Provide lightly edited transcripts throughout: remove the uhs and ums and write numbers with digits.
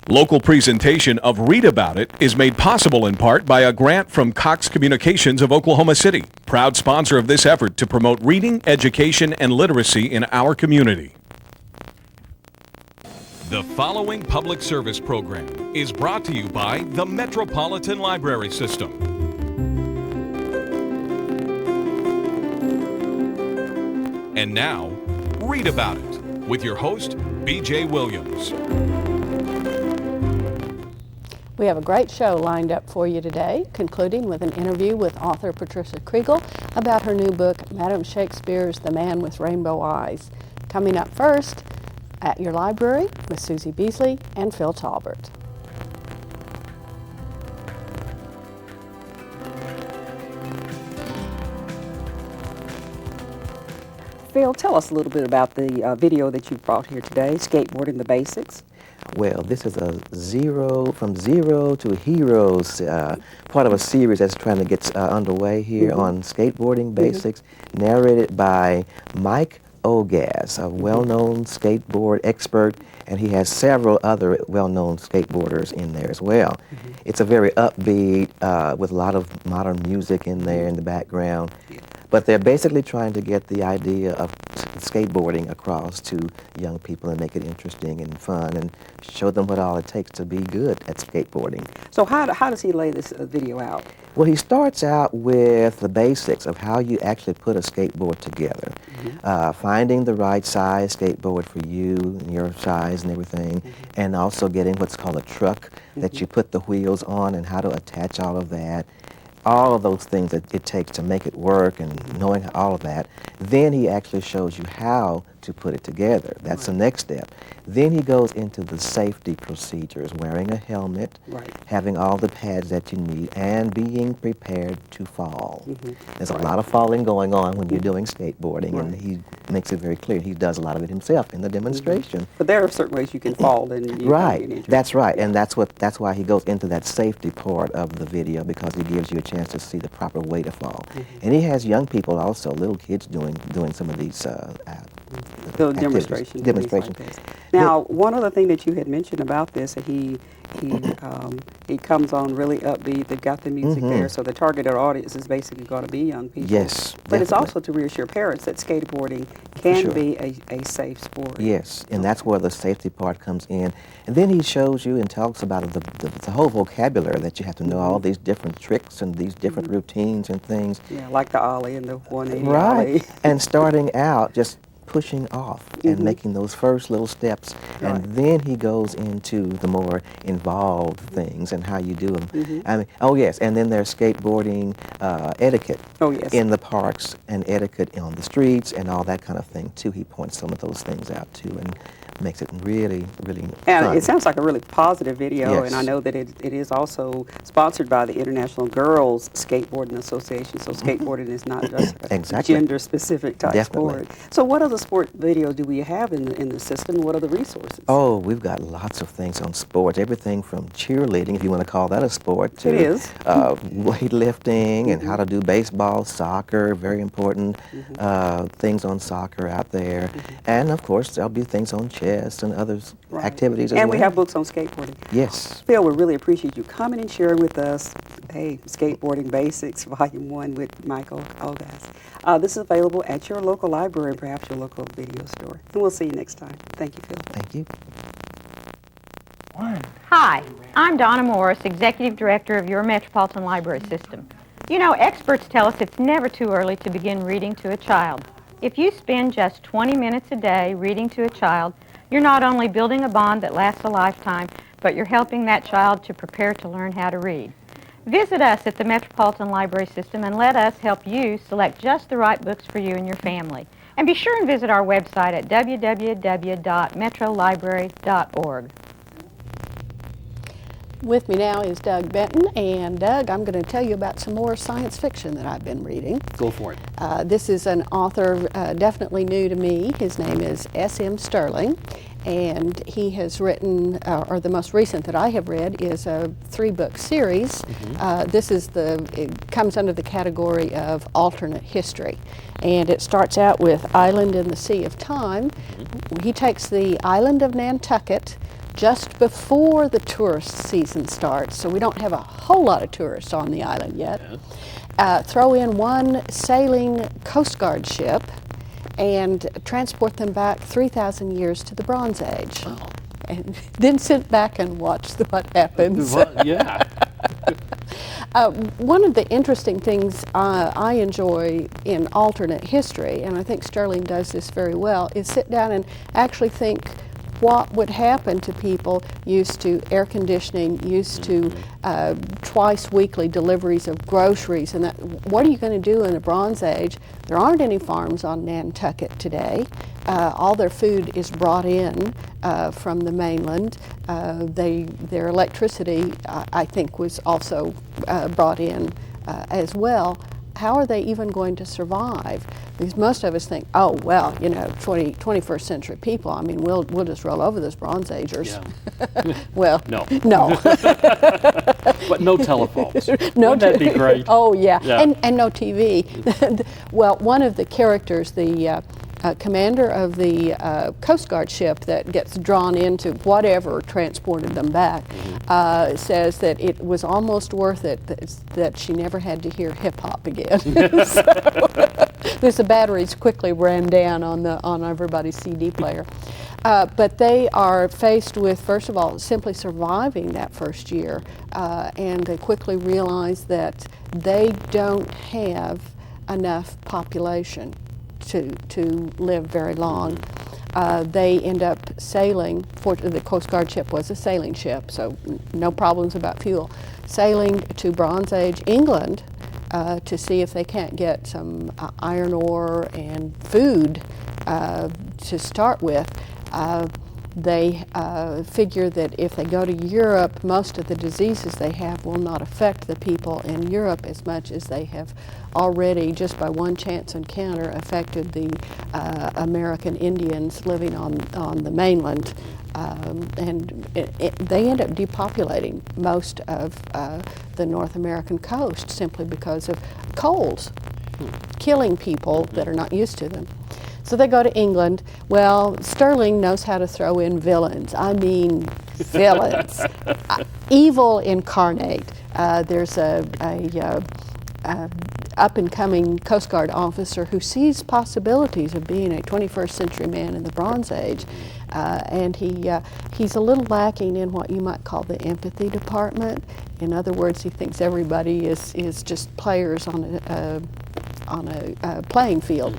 Local presentation of Read About It is made possible in part by a grant from Cox Communications of Oklahoma City, proud sponsor of this effort to promote reading, education, and literacy in our community. The following public service program is brought to you by the Metropolitan Library System. And now, Read About It with your host, B.J. Williams. We have a great show lined up for you today, concluding with an interview with author Patricia Kriegel about her new book, Madam Shakespeare's The Man with Rainbow Eyes. Coming up first, At Your Library with Susie Beasley and Phil Talbert. Phil, tell us a little bit about the video that you brought here today, Skateboarding the Basics. Well, this is from zero to heroes, part of a series that's trying to get underway here on skateboarding basics, narrated by Mike Ogas, a well-known skateboard expert, and he has several other well-known skateboarders in there as well. It's a very upbeat, with a lot of modern music in there in the background. But they're basically trying to get the idea of skateboarding across to young people and make it interesting and fun and show them what all it takes to be good at skateboarding. So how does he lay this video out? Well, he starts out with the basics of how you actually put a skateboard together. Finding the right size skateboard for you, and your size and everything, and also getting what's called a truck that you put the wheels on and how to attach all of that. All of those things that it takes to make it work and knowing all of that. Then he actually shows you how to put it together. That's the next step. Then he goes into the safety procedures, wearing a helmet, having all the pads that you need, and being prepared to fall. There's a lot of falling going on when you're doing skateboarding, and he makes it very clear. He does a lot of it himself in the demonstration. But there are certain ways you can fall and you Right, can get injured. that's right, and that's why he goes into that safety part of the video, because he gives you a chance to see the proper way to fall. And he has young people also, little kids doing some of these demonstrations. Demonstrations. Now, one other thing that you had mentioned about this, that he comes on really upbeat. They've got the music there, so the targeted audience is basically going to be young people. Yes, but it's definitely. also to reassure parents that skateboarding can be a safe sport. Yes, and that's where the safety part comes in. And then he shows you and talks about the whole vocabulary that you have to know, all these different tricks and these different routines and things. Yeah, like the ollie and the 180 Right, ollie. and starting out just pushing off and making those first little steps, and then he goes into the more involved things and how you do them. I mean, oh yes, and then there's skateboarding etiquette in the parks and etiquette on the streets and all that kind of thing too. He points some of those things out too and makes it really, really and fun. It sounds like a really positive video, and I know that it is also sponsored by the International Girls Skateboarding Association, so skateboarding is not just a gender-specific type sport. So what other sport videos do we have in the system? What are the resources? Oh, we've got lots of things on sports, everything from cheerleading, if you want to call that a sport, to weightlifting and how to do baseball, soccer, very important things on soccer out there. And of course, there'll be things on chess and other activities as well. And we have books on skateboarding. Yes. Phil, we really appreciate you coming and sharing with us, hey, Skateboarding Basics, Volume 1 with Michael Ogas. This is available at your local library and perhaps your local video store. And we'll see you next time. Thank you, Phil. Thank you. Hi, I'm Donna Morris, Executive Director of your Metropolitan Library System. You know, experts tell us it's never too early to begin reading to a child. If you spend just 20 minutes a day reading to a child, you're not only building a bond that lasts a lifetime, but you're helping that child to prepare to learn how to read. Visit us at the Metropolitan Library System and let us help you select just the right books for you and your family. And be sure and visit our website at www.metrolibrary.org. With me now is Doug Benton, and Doug, I'm going to tell you about some more science fiction that I've been reading. Go for it. This is an author definitely new to me. His name is S.M. Sterling, and he has written, or the most recent that I have read is a 3-book series. It comes under the category of alternate history, and it starts out with Island in the Sea of Time. He takes the island of Nantucket, just before the tourist season starts, so we don't have a whole lot of tourists on the island yet. Throw in one sailing Coast Guard ship and transport them back 3,000 years to the Bronze Age. Oh. And then sit back and watch what happens. Yeah. One of the interesting things I enjoy in alternate history, and I think Sterling does this very well, is sit down and actually think what would happen to people used to air conditioning, used to twice weekly deliveries of groceries, and that, what are you going to do in the Bronze Age? There aren't any farms on Nantucket today. All their food is brought in from the mainland. Their electricity, I think, was also brought in as well. How are they even going to survive? Because most of us think, oh, well, you know, 21st century people, I mean, we'll just roll over those Bronze Agers. Yeah. Well, No. No. But no telephones. No, Wouldn't that be great? Oh, yeah. Yeah. And no TV. Well, one of the characters, the commander of the Coast Guard ship that gets drawn into whatever transported them back, says that it was almost worth it that she never had to hear hip hop again. So, because the batteries quickly ran down on everybody's CD player. But they are faced with, first of all, simply surviving that first year, and they quickly realize that they don't have enough population to live very long. They end up sailing, the Coast Guard ship was a sailing ship, so no problems about fuel, sailing to Bronze Age England to see if they can't get some iron ore and food to start with. They figure that if they go to Europe, most of the diseases they have will not affect the people in Europe as much as they have already, just by one chance encounter, affected the American Indians living on the mainland. And they end up depopulating most of the North American coast simply because of colds, killing people that are not used to them. So they go to England. Well, Sterling knows how to throw in villains. I mean, villains. Evil incarnate. There's a up-and-coming Coast Guard officer who sees possibilities of being a 21st century man in the Bronze Age. And he's a little lacking in what you might call the empathy department. In other words, he thinks everybody is just players on a playing field.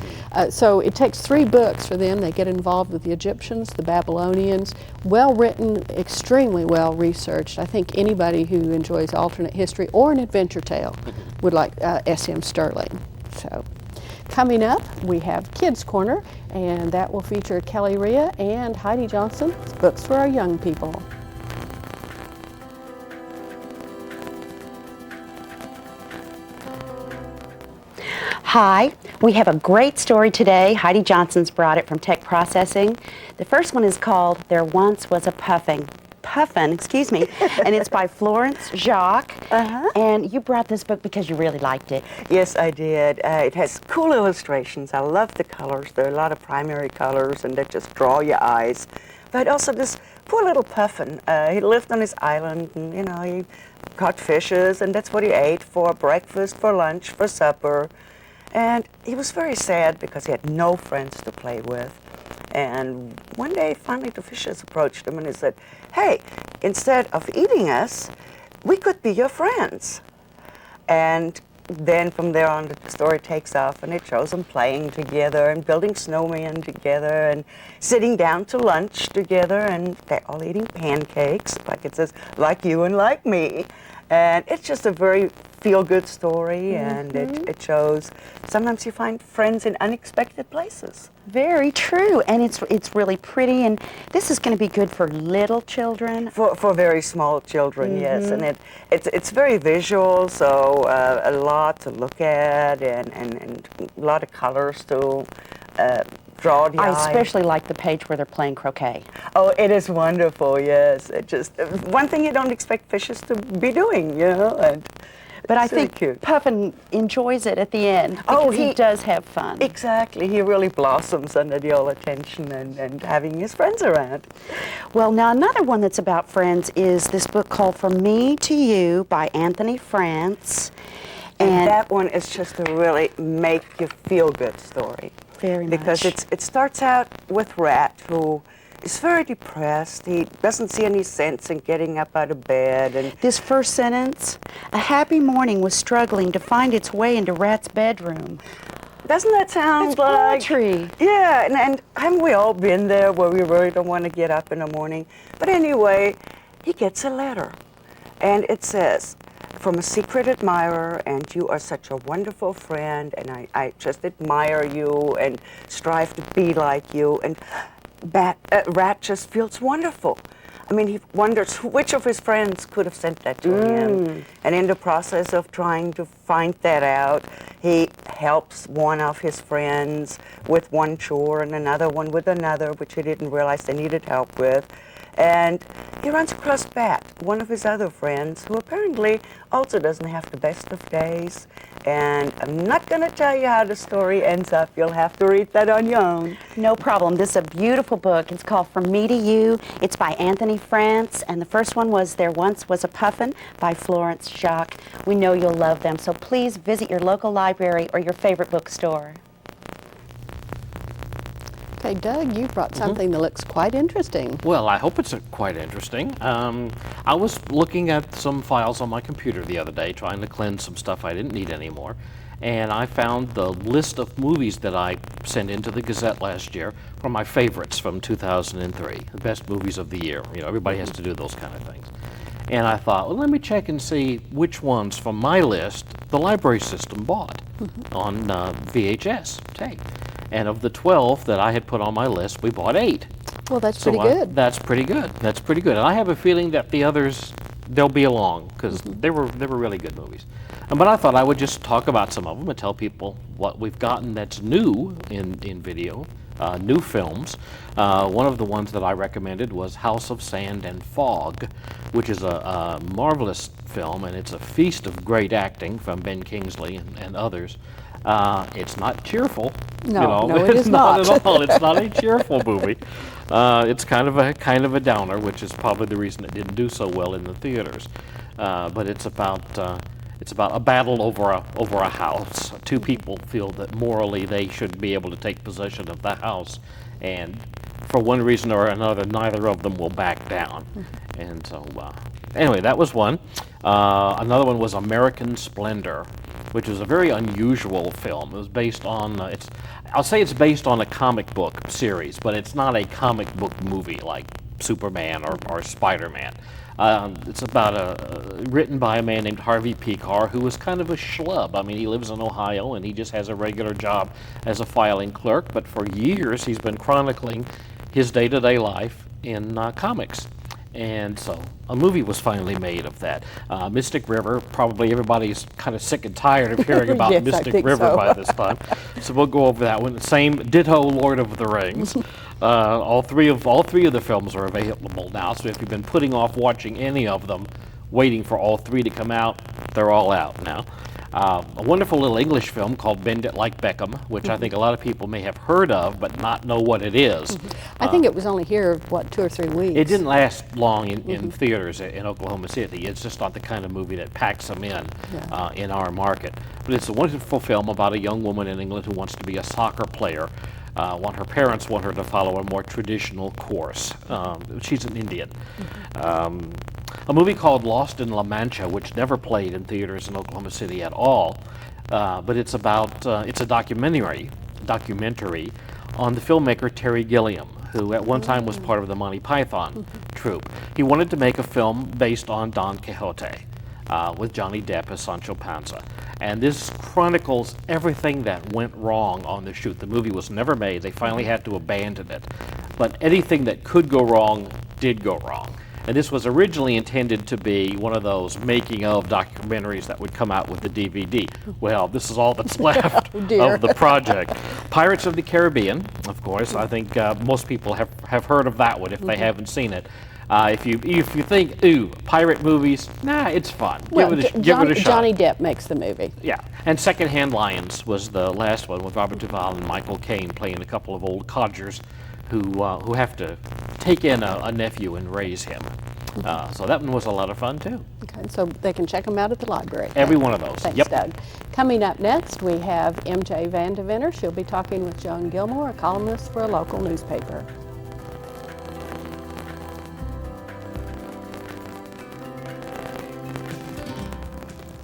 So it takes 3 books for them. They get involved with the Egyptians, the Babylonians, well written, extremely well researched. I think anybody who enjoys alternate history or an adventure tale would like S.M. Sterling. So coming up, we have Kids Corner, and that will feature Kelly Rhea and Heidi Johnson, Books for Our Young People. Hi, we have a great story today. Heidi Johnson's brought it from Tech Processing. The first one is called There Once Was a Puffin, and it's by Florence Jacques. And you brought this book because you really liked it. Yes, I did. It has cool illustrations. I love the colors. There are a lot of primary colors, and that just draw your eyes. But also this poor little puffin. He lived on his island, and you know, he caught fishes, and that's what he ate for breakfast, for lunch, for supper. And he was very sad because he had no friends to play with. And one day, finally, the fishes approached him and he said, "Hey, instead of eating us, we could be your friends." And then from there on, the story takes off, and it shows them playing together and building snowmen together and sitting down to lunch together, and they're all eating pancakes, like it says, like you and like me. And it's just a very feel-good story, and it shows sometimes you find friends in unexpected places. Very true, and it's really pretty, and this is going to be good for little children. For very small children, yes, and it's very visual, so a lot to look at, and a lot of colors to draw the eye. I especially like the page where they're playing croquet. Oh, it is wonderful, yes. It just one thing you don't expect fishes to be doing, you know. And But I It's really think cute. Puffin enjoys it at the end because he does have fun. Exactly. He really blossoms under the all attention and having his friends around. Well, now another one that's about friends is this book called From Me to You by Anthony France. And that one is just a really make you feel good story. Very Because much. it starts out with Rat, who is very depressed. He doesn't see any sense in getting up out of bed. And This first sentence, a happy morning was struggling to find its way into Rat's bedroom. doesn't that sound It's like... poetry. Yeah, and haven't we all been there where we really don't want to get up in the morning? But anyway, he gets a letter. And it says, from a secret admirer, and you are such a wonderful friend, and I just admire you and strive to be like you. And Rat just feels wonderful. I mean, he wonders which of his friends could have sent that to him. And in the process of trying to find that out, he helps one of his friends with one chore and another one with another, which he didn't realize they needed help with. And he runs across Bat, one of his other friends, who apparently also doesn't have the best of days. And I'm not going to tell you how the story ends up. You'll have to read that on your own. No problem. This is a beautiful book. It's called From Me to You. It's by Anthony France. And the first one was There Once Was a Puffin by Florence Jacques. We know you'll love them. So please visit your local library or your favorite bookstore. Okay, Doug, you brought something that looks quite interesting. Well, I hope it's quite interesting. I was looking at some files on my computer the other day, trying to cleanse some stuff I didn't need anymore, and I found the list of movies that I sent into the Gazette last year from my favorites from 2003, the best movies of the year. You know, everybody has to do those kind of things. And I thought, well, let me check and see which ones from my list the library system bought on VHS tape. And of the 12 that I had put on my list, we bought 8. Well, that's So pretty good. That's pretty good. That's pretty good. And I have a feeling that the others, they'll be along because they were really good movies. But I thought I would just talk about some of them and tell people what we've gotten that's new in video, new films. One of the ones that I recommended was House of Sand and Fog, which is a marvelous film, and it's a feast of great acting from Ben Kingsley and others. It's not cheerful. No, no, it it's is not. at all. It's not a cheerful movie. It's kind of a downer, which is probably the reason it didn't do so well in the theaters. But it's about a battle over a house. Two people feel that morally they should be able to take possession of the house, and for one reason or another, neither of them will back down. And so, anyway, that was one. Another one was American Splendor, which is a very unusual film. It was based on, I'll say it's based on a comic book series, but it's not a comic book movie like Superman or Spider-Man. It's about written by a man named Harvey Pekar, who was kind of a schlub. I mean, he lives in Ohio, and he just has a regular job as a filing clerk, but for years he's been chronicling his day-to-day life in comics. And so a movie was finally made of that. Mystic River, probably everybody's kind of sick and tired of hearing about Yes, I Mystic think River so. by this time. So we'll go over that one. Same ditto Lord of the Rings. All three of the films are available now. So if you've been putting off watching any of them, waiting for all three to come out, they're all out now. A wonderful little English film called Bend It Like Beckham, which I think a lot of people may have heard of but not know what it is. I think it was only here, what, 2 or 3 weeks? It didn't last long in theaters in Oklahoma City. It's just not the kind of movie that packs them in our market. But it's a wonderful film about a young woman in England who wants to be a soccer player. Her parents want her to follow a more traditional course. She's an Indian. A movie called Lost in La Mancha, which never played in theaters in Oklahoma City at all, but it's a documentary on the filmmaker Terry Gilliam, who at one time was part of the Monty Python troupe. He wanted to make a film based on Don Quixote, with Johnny Depp as Sancho Panza. And this chronicles everything that went wrong on the shoot. The movie was never made. They finally had to abandon it. But anything that could go wrong did go wrong. And this was originally intended to be one of those making-of documentaries that would come out with the DVD. Well, this is all that's left of the project. Pirates of the Caribbean, of course. I think most people have heard of that one if they haven't seen it. If you think, ooh, pirate movies, nah, it's fun. Well, give it a shot. Johnny Depp makes the movie. Yeah, and Secondhand Lions was the last one with Robert Duvall and Michael Caine playing a couple of old codgers who have to take in a nephew and raise him. So that one was a lot of fun too. Okay, so they can check them out at the library. Every one of those. Thanks, Yep. Doug. Coming up next, we have MJ Van Deventer. She'll be talking with Joan Gilmore, a columnist for a local newspaper.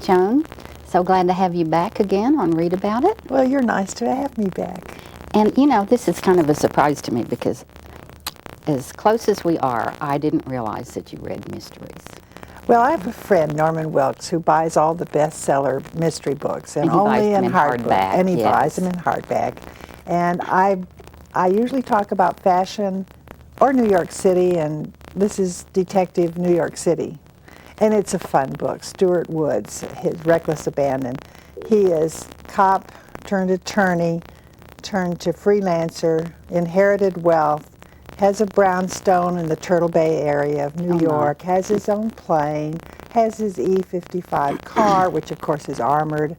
Joan, so glad to have you back again on Read About It. Well, you're nice to have me back. And you know, this is kind of a surprise to me because as close as we are, I didn't realize that you read mysteries. Well, I have a friend, Norman Wilkes, who buys all the bestseller mystery books, and And he buys only them in in hardback. hardback, And he yes. buys them in hardback. And I usually talk about fashion or New York City, and this is Detective New York City. And it's a fun book. Stuart Woods, his Reckless Abandon. He is cop turned attorney, turned to freelancer, inherited wealth, has a brownstone in the Turtle Bay area of New York, has his own plane, has his E-55 car, which of course is armored,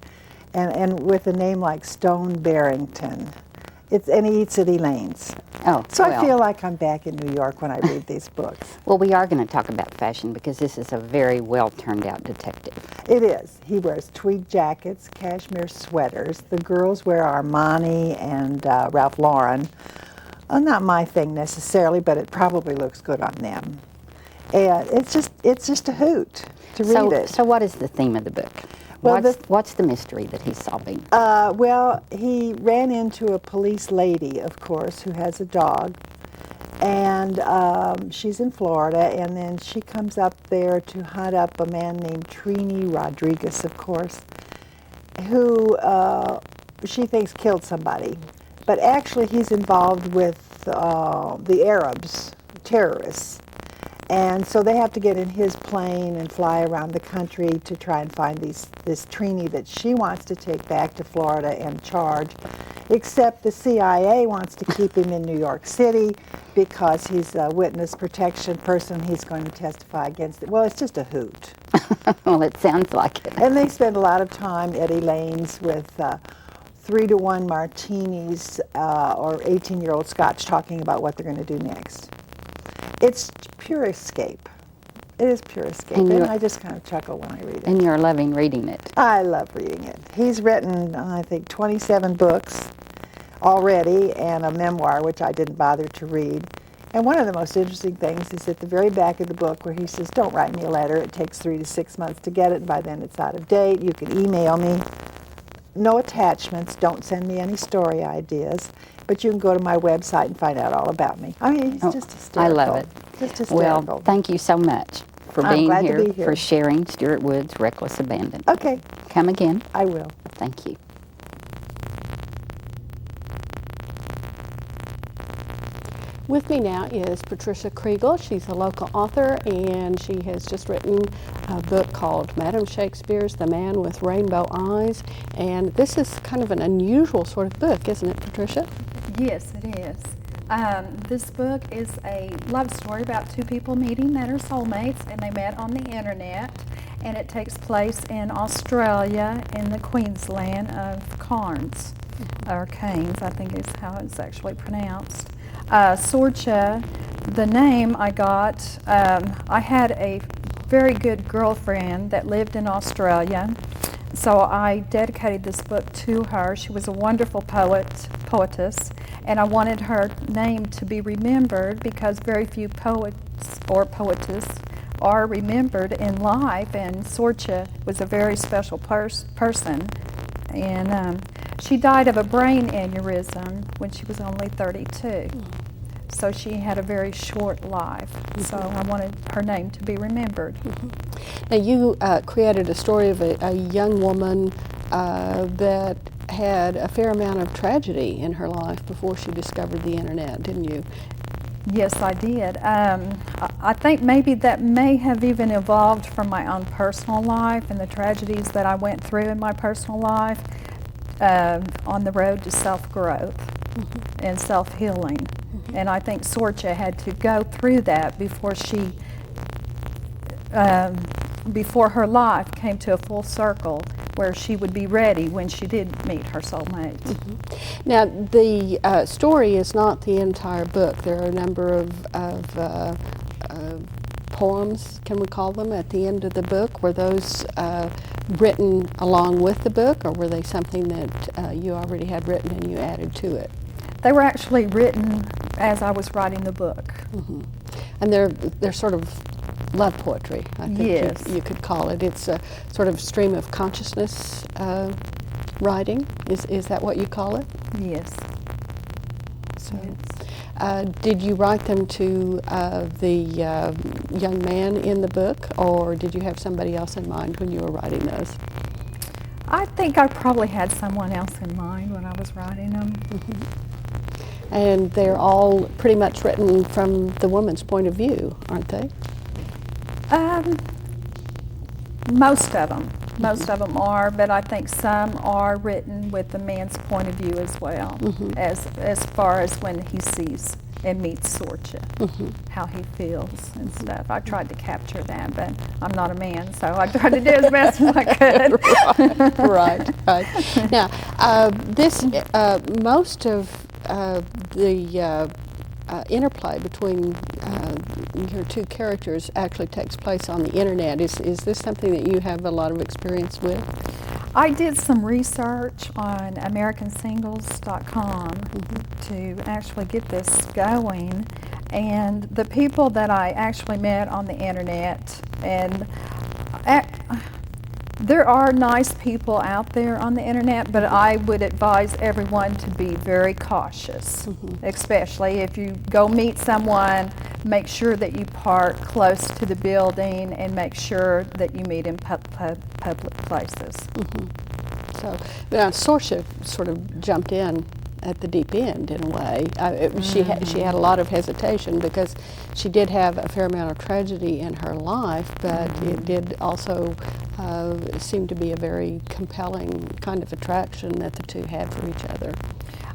and with a name like Stone Barrington. And he eats at Elaine's. Oh, So well. I feel like I'm back in New York when I read these books. Well, we are going to talk about fashion because this is a very well turned out detective. It is. He wears tweed jackets, cashmere sweaters. The girls wear Armani and Ralph Lauren. Not my thing necessarily, but it probably looks good on them. And it's just a hoot to read it. So what is the theme of the book? Well, What's the mystery that he's solving? Well, he ran into a police lady, of course, who has a dog, and she's in Florida, and then she comes up there to hunt up a man named Trini Rodriguez, of course, who she thinks killed somebody. But actually he's involved with the Arabs, terrorists. And so they have to get in his plane and fly around the country to try and find this Trini that she wants to take back to Florida and charge. Except the CIA wants to keep him in New York City because he's a witness protection person. He's going to testify against it. Well, it's just a hoot. Well, it sounds like it. And they spend a lot of time at Elaine's with 3-to-1 martinis or 18-year-old scotch talking about what they're going to do next. It's pure escape. It is pure escape, and I just kind of chuckle when I read it. And you're loving reading it. I love reading it. He's written, I think, 27 books already and a memoir, which I didn't bother to read. And one of the most interesting things is at the very back of the book where he says, don't write me a letter. It takes 3 to 6 months to get it, and by then it's out of date. You can email me. No attachments. Don't send me any story ideas. But you can go to my website and find out all about me. I mean, he's just hysterical. I love it. Just hysterical. Well, thank you so much for I'm being glad to here, be here. for sharing Stuart Wood's Reckless Abandon. Okay, Come again. I will. Thank you. With me now is Patricia Kriegel. She's a local author, and she has just written a book called Madam Shakespeare's The Man with Rainbow Eyes. And this is kind of an unusual sort of book, isn't it, Patricia? Yes, it is. This book is a love story about two people meeting that are soulmates, and they met on the internet. And it takes place in Australia, in the Queensland of Cairns, or Cairns, I think is how it's actually pronounced. Sorcha, the name I got, I had a very good girlfriend that lived in Australia, so I dedicated this book to her. She was a wonderful poetess, and I wanted her name to be remembered because very few poets or poetess are remembered in life, and Sorcha was a very special person, and she died of a brain aneurysm when she was only 32. So she had a very short life. So I wanted her name to be remembered. Now you created a story of a young woman that had a fair amount of tragedy in her life before she discovered the internet, didn't you? Yes, I did. I think maybe that may have even evolved from my own personal life and the tragedies that I went through in my personal life on the road to self-growth. and self-healing. And I think Sorcha had to go through that before she, before her life came to a full circle where she would be ready when she did meet her soulmate. Now, the story is not the entire book. There are a number of poems, can we call them, at the end of the book. Were those written along with the book, or were they something that you already had written and you added to it? They were actually written as I was writing the book. And they're sort of love poetry, I think Yes. you could call it. It's a sort of stream of consciousness writing. Is that what you call it? Yes. So, did you write them to the young man in the book, or did you have somebody else in mind when you were writing those? I think I probably had someone else in mind when I was writing them. And they're all pretty much written from the woman's point of view, aren't they? Most of them. Most of them are, but I think some are written with the man's point of view as well, as far as when he sees and meets Sorcha, how he feels and stuff. I tried to capture that, but I'm not a man, so I tried to do as best as I could. Right. Now, most of the interplay between your two characters actually takes place on the internet. Is this something that you have a lot of experience with? I did some research on AmericanSingles.com to actually get this going, and the people that I actually met on the internet, and there are nice people out there on the internet, but I would advise everyone to be very cautious, especially if you go meet someone. Make sure that you park close to the building and make sure that you meet in public places. So, Sorcha sort of jumped in at the deep end in a way. She had a lot of hesitation because she did have a fair amount of tragedy in her life, but it did also seem to be a very compelling kind of attraction that the two had for each other.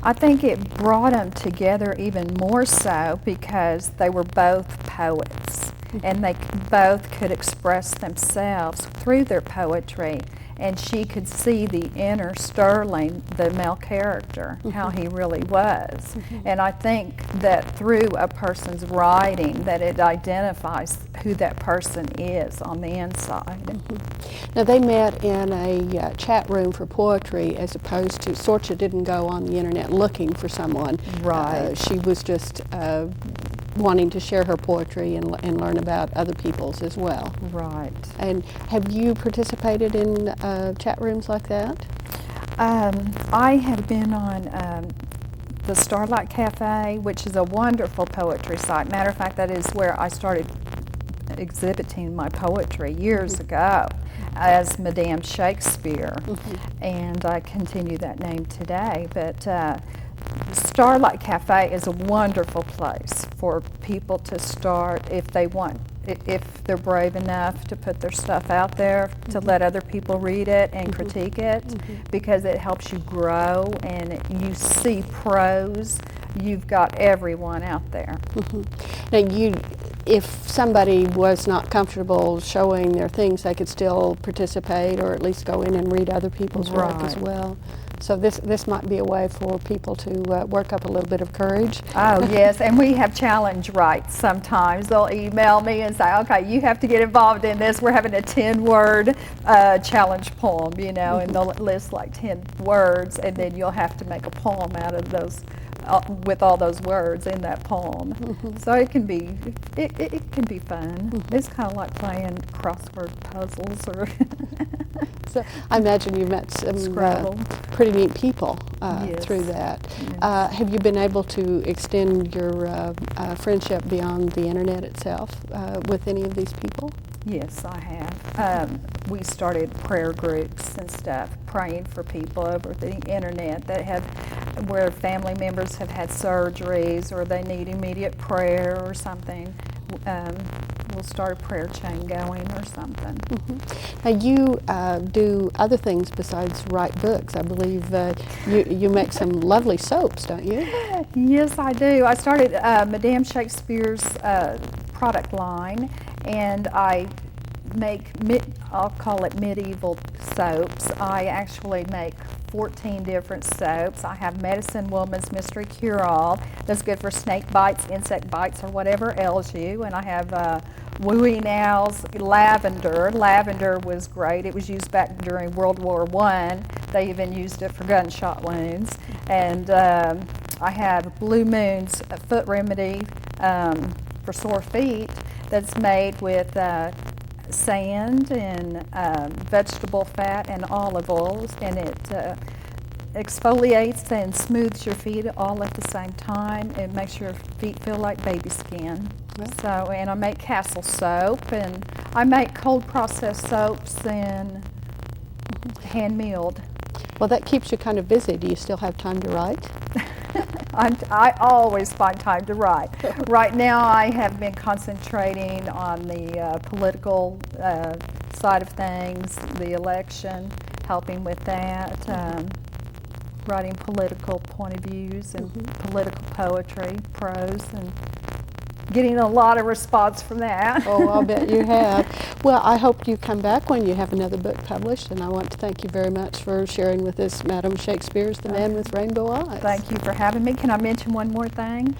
I think it brought them together even more so because they were both poets, and they both could express themselves through their poetry. And she could see the inner Sterling, the male character, how he really was. And I think that through a person's writing, that it identifies who that person is on the inside. Now, they met in a chat room for poetry, as opposed to, Sorcha didn't go on the internet looking for someone. Right. She was just wanting to share her poetry and learn about other people's as well. Right. And have you participated in chat rooms like that? I have been on the Starlight Cafe, which is a wonderful poetry site. Matter of fact, that is where I started exhibiting my poetry years ago as Madame Shakespeare, and I continue that name today. But Starlight Cafe is a wonderful place for people to start if they want, if they're brave enough to put their stuff out there, to let other people read it and critique it, because it helps you grow, and you see prose. You've got everyone out there. Now, if somebody was not comfortable showing their things, they could still participate, or at least go in and read other people's work as well. So this might be a way for people to work up a little bit of courage. Oh, yes, and we have challenge rights sometimes. They'll email me and say, okay, you have to get involved in this. We're having a 10-word challenge poem, you know, and they'll list like 10 words, and then you'll have to make a poem out of those, with all those words in that poem. So it can be fun. It's kind of like playing crossword puzzles or So I imagine you've met some pretty neat people through that. Have you been able to extend your friendship beyond the internet itself with any of these people? Yes, I have. We started prayer groups and stuff, praying for people over the internet that where family members have had surgeries or they need immediate prayer or something. we'll start a prayer chain going or something. Now you do other things besides write books. I believe you make some lovely soaps, don't you? Yes, I do. I started Madame Shakespeare's product line, and I make, I'll call it medieval soaps. I actually make 14 different soaps. I have Medicine Woman's Mystery Cure-All. That's good for snake bites, insect bites, or whatever ails you. And I have Wooey Now's Lavender. Lavender was great. It was used back during World War I. They even used it for gunshot wounds. And I have Blue Moon's Foot Remedy for sore feet that's made with sand and vegetable fat and olive oils, and it exfoliates and smooths your feet all at the same time. It makes your feet feel like baby skin. So, and I make Castle soap, and I make cold processed soaps and hand milled. Well, that keeps you kind of busy. Do you still have time to write? I always find time to write. Right now I have been concentrating on the political side of things, the election, helping with that, writing political point of views and political poetry, prose, and getting a lot of response from that. Oh, I'll bet you have. Well, I hope you come back when you have another book published, and I want to thank you very much for sharing with us Madam Shakespeare's The Man with Rainbow Eyes. Thank you for having me. Can I mention one more thing?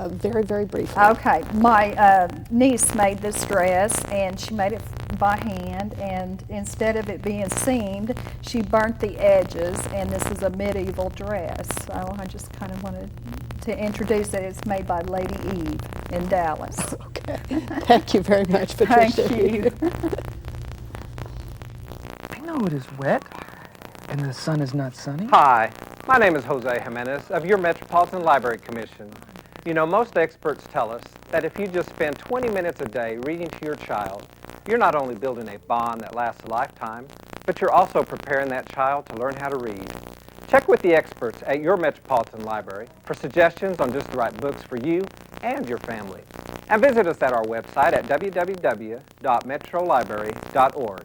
Very, very briefly. Okay. My niece made this dress, and she made it by hand, and instead of it being seamed, she burnt the edges, and this is a medieval dress. So I just kind of wanted to introduce it. It's made by Lady Eve in Dallas. Okay. Thank you very much, Patricia. Thank you. I know it is wet, and the sun is not sunny. Hi, my name is Jose Jimenez of your Metropolitan Library Commission. You know, most experts tell us that if you just spend 20 minutes a day reading to your child, you're not only building a bond that lasts a lifetime, but you're also preparing that child to learn how to read. Check with the experts at your Metropolitan Library for suggestions on just the right books for you and your family. And visit us at our website at www.metrolibrary.org.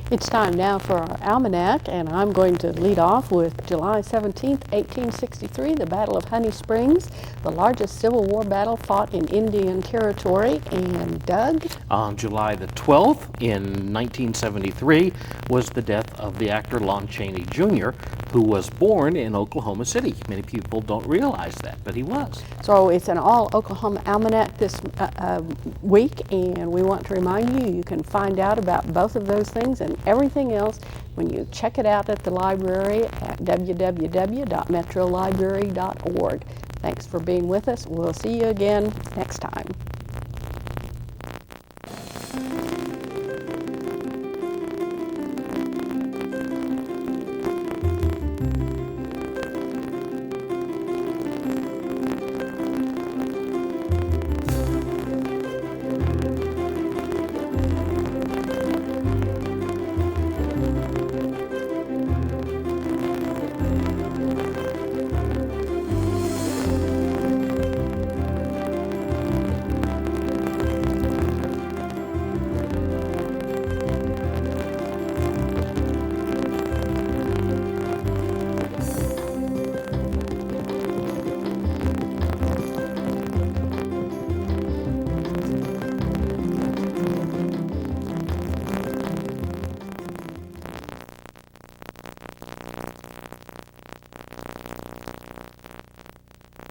It's time now for our almanac, and I'm going to lead off with July 17th, 1863, the Battle of Honey Springs, the largest Civil War battle fought in Indian Territory. And Doug? On July the 12th in 1973 was the death of the actor Lon Chaney Jr., who was born in Oklahoma City. Many people don't realize that, but he was. So it's an all Oklahoma almanac this week, and we want to remind you, you can find out about both of those things and everything else when you check it out at the library at www.metrolibrary.org. Thanks for being with us. We'll see you again next time.